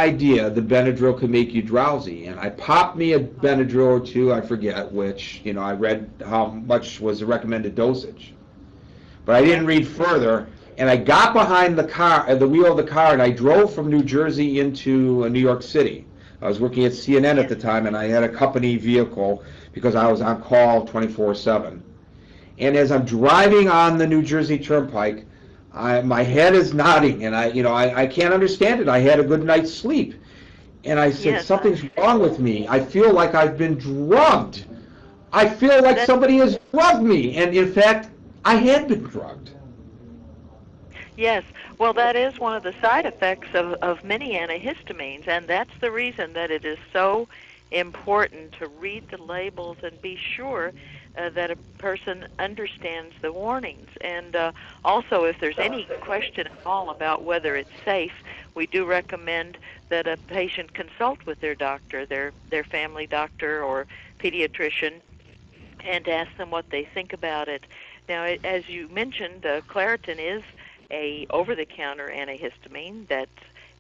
idea the Benadryl could make you drowsy, and I popped me a Benadryl or two, I forget which. I read how much was the recommended dosage, but I didn't Yes. read further. And I got behind the wheel of the car, and I drove from New Jersey into New York City. I was working at CNN at Yes. the time, and I had a company vehicle because I was on call 24/7. And as I'm driving on the New Jersey Turnpike, my head is nodding, and I can't understand it. I had a good night's sleep, and I said, Yes. I something's understand. wrong with me. I feel like I've been drugged. I feel like That's somebody has drugged me, and in fact, I had been drugged. Yes. Well, that is one of the side effects of many antihistamines, and that's the reason that it is so important to read the labels and be sure that a person understands the warnings. And also, if there's any question at all about whether it's safe, we do recommend that a patient consult with their doctor, their family doctor or pediatrician, and ask them what they think about it. Now, as you mentioned, Claritin is a over-the-counter antihistamine that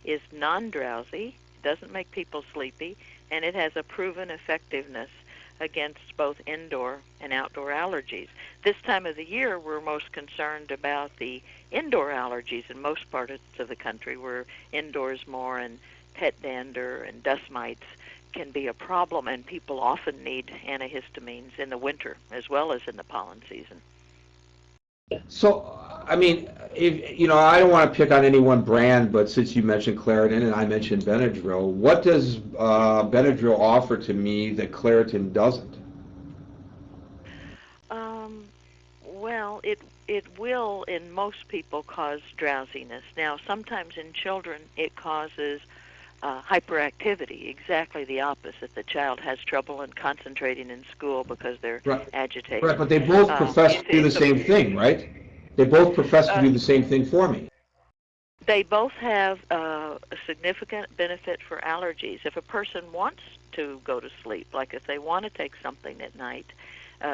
is non-drowsy, doesn't make people sleepy, and it has a proven effectiveness against both indoor and outdoor allergies. This time of the year, we're most concerned about the indoor allergies in most parts of the country. We're indoors more, and pet dander and dust mites can be a problem, and people often need antihistamines in the winter as well as in the pollen season. So, I mean, I don't want to pick on any one brand, but since you mentioned Claritin and I mentioned Benadryl, what does Benadryl offer to me that Claritin doesn't? Well, it will in most people cause drowsiness. Now, sometimes in children it causes hyperactivity, exactly the opposite. The child has trouble in concentrating in school because they're Right, right, agitated. but they both profess to do the If same thing, right? They both profess to uh, do the same thing for me. They both have a significant benefit for allergies. If a person wants to go to sleep, like if they want to take something at night,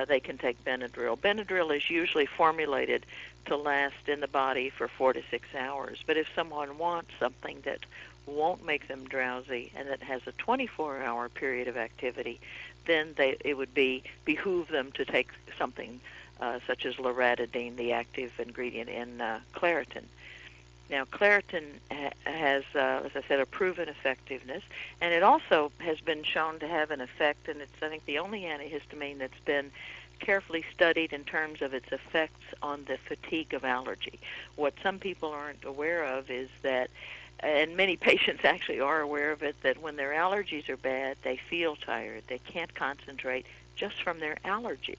they can take Benadryl. Benadryl is usually formulated to last in the body for 4 to 6 hours. But if someone wants something that won't make them drowsy and that has a 24-hour period of activity, then it would behoove them to take something such as loratadine, the active ingredient in Claritin. Now, Claritin has, as I said, a proven effectiveness, and it also has been shown to have an effect, and it's, I think, the only antihistamine that's been carefully studied in terms of its effects on the fatigue of allergy. What some people aren't aware of is that, and many patients actually are aware of it, that when their allergies are bad, they feel tired. They can't concentrate just from their allergies.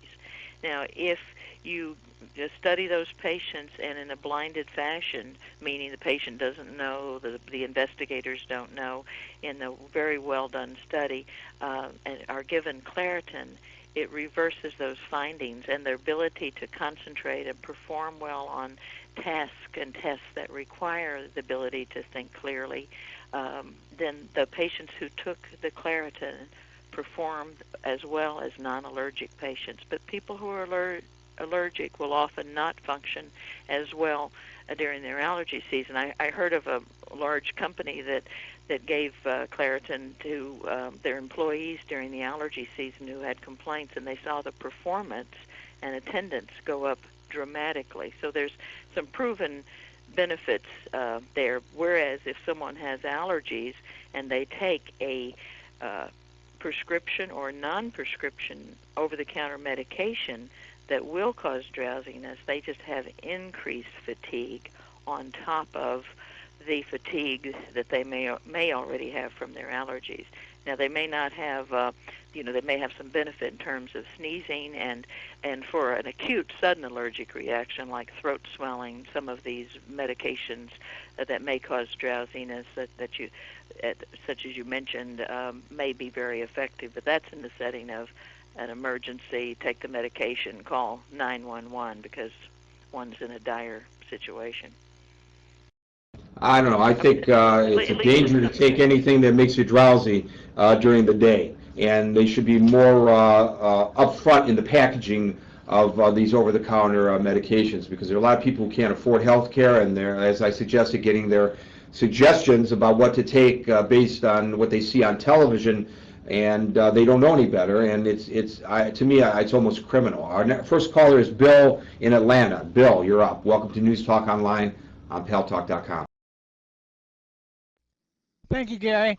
Now, if you just study those patients and in a blinded fashion, meaning the patient doesn't know, the investigators don't know, in a very well done study, and are given Claritin, it reverses those findings, and their ability to concentrate and perform well on tasks and tests that require the ability to think clearly, then the patients who took the Claritin performed as well as non-allergic patients. But people who are allergic will often not function as well during their allergy season. I heard of a large company that gave Claritin to their employees during the allergy season who had complaints, and they saw the performance and attendance go up dramatically. So there's some proven benefits there, whereas if someone has allergies and they take a prescription or non-prescription over-the-counter medication that will cause drowsiness, they just have increased fatigue on top of the fatigue that they may already have from their allergies. Now, they may not have, they may have some benefit in terms of sneezing, and for an acute sudden allergic reaction like throat swelling, some of these medications that may cause drowsiness that you, such as you mentioned, may be very effective. But that's in the setting of an emergency. Take the medication, call 911 because one's in a dire situation. I don't know. I think it's a At least in danger to some take cases. anything that makes you drowsy during the day, and they should be more upfront in the packaging of these over-the-counter medications, because there are a lot of people who can't afford health care, and they're, as I suggested, getting their suggestions about what to take based on what they see on television, and they don't know any better. And to me, it's almost criminal. Our first caller is Bill in Atlanta. Bill, you're up. Welcome to News Talk Online on Paltalk.com. Thank you, Gary.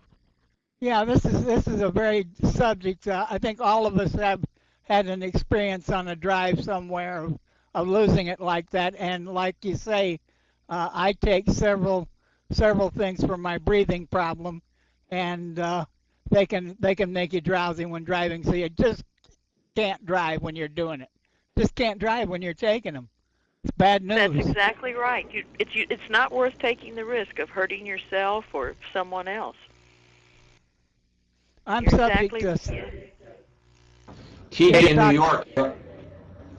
Yeah, this is a very subject. I think all of us have had an experience on a drive somewhere of losing it like that. And like you say, I take several things for my breathing problem, and they can make you drowsy when driving. So you just can't drive when you're doing it. Just can't drive when you're taking them. It's bad That's news. exactly right. It's not worth taking the risk of hurting yourself or someone else. I'm You're subject exactly. to. TJ in New York.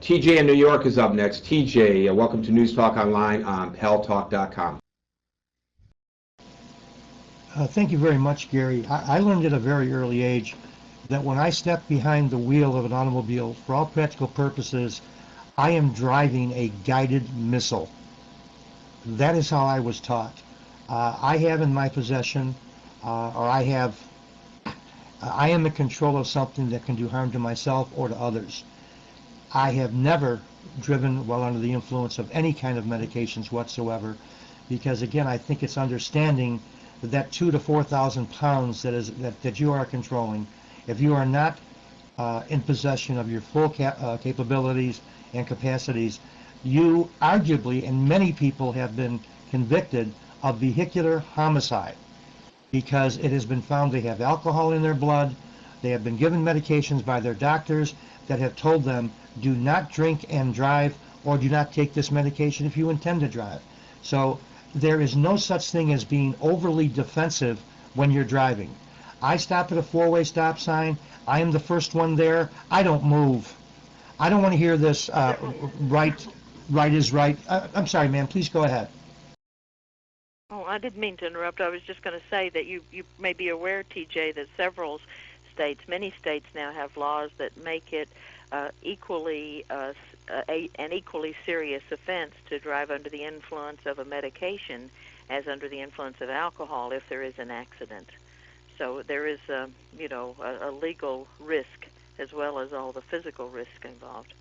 TJ in New York is up next. TJ, welcome to News Talk Online on Paltalk.com. Thank you very much, Gary. I learned at a very early age that when I step behind the wheel of an automobile, for all practical purposes, I am driving a guided missile. That is how I was taught. I have in my possession, I am in control of something that can do harm to myself or to others. I have never driven while under the influence of any kind of medications whatsoever, because again, I think it's understanding that 2,000 to 4,000 pounds that you are controlling, if you are not in possession of your full capabilities and capacities, you arguably, and many people have been convicted of vehicular homicide, because it has been found they have alcohol in their blood. They have been given medications by their doctors that have told them, do not drink and drive, or do not take this medication if you intend to drive. So there is no such thing as being overly defensive when you're driving. I stop at a four-way stop sign. I am the first one there. I don't move. I don't want to hear this right is right. I'm sorry, ma'am. Please go ahead. Oh, I didn't mean to interrupt. I was just going to say that you may be aware, TJ, that several states, many states now have laws that make it an equally serious offense to drive under the influence of a medication as under the influence of alcohol if there is an accident. So there is a legal risk as well as all the physical risk involved.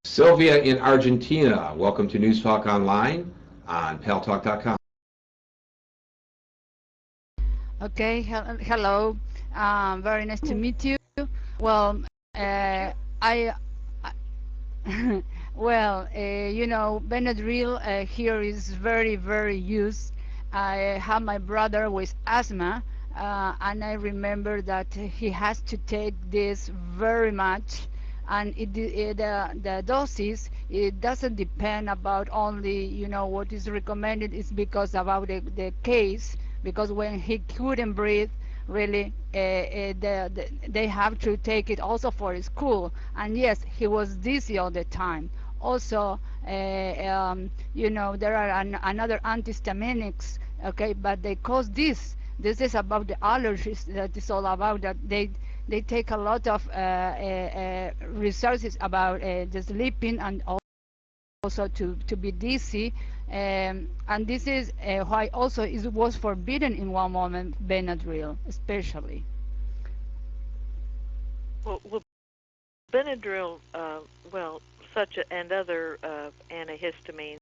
Sylvia in Argentina, welcome to News Talk Online on Paltalk.com. Okay, hello. Very nice to meet you. Well, I well, Benadryl here is very, very used. I have my brother with asthma, and I remember that he has to take this very much, and the doses, it doesn't depend about only what is recommended. It's because about the case, because when he couldn't breathe really, they have to take it also for school, and yes, he was dizzy all the time. Also, there are another antihistaminics, okay, but they cause this is about the allergies, that is all about that they take a lot of resources about the sleeping, and also to be dizzy, and this is why also it was forbidden in one moment, Benadryl especially. Well Benadryl, and other antihistamines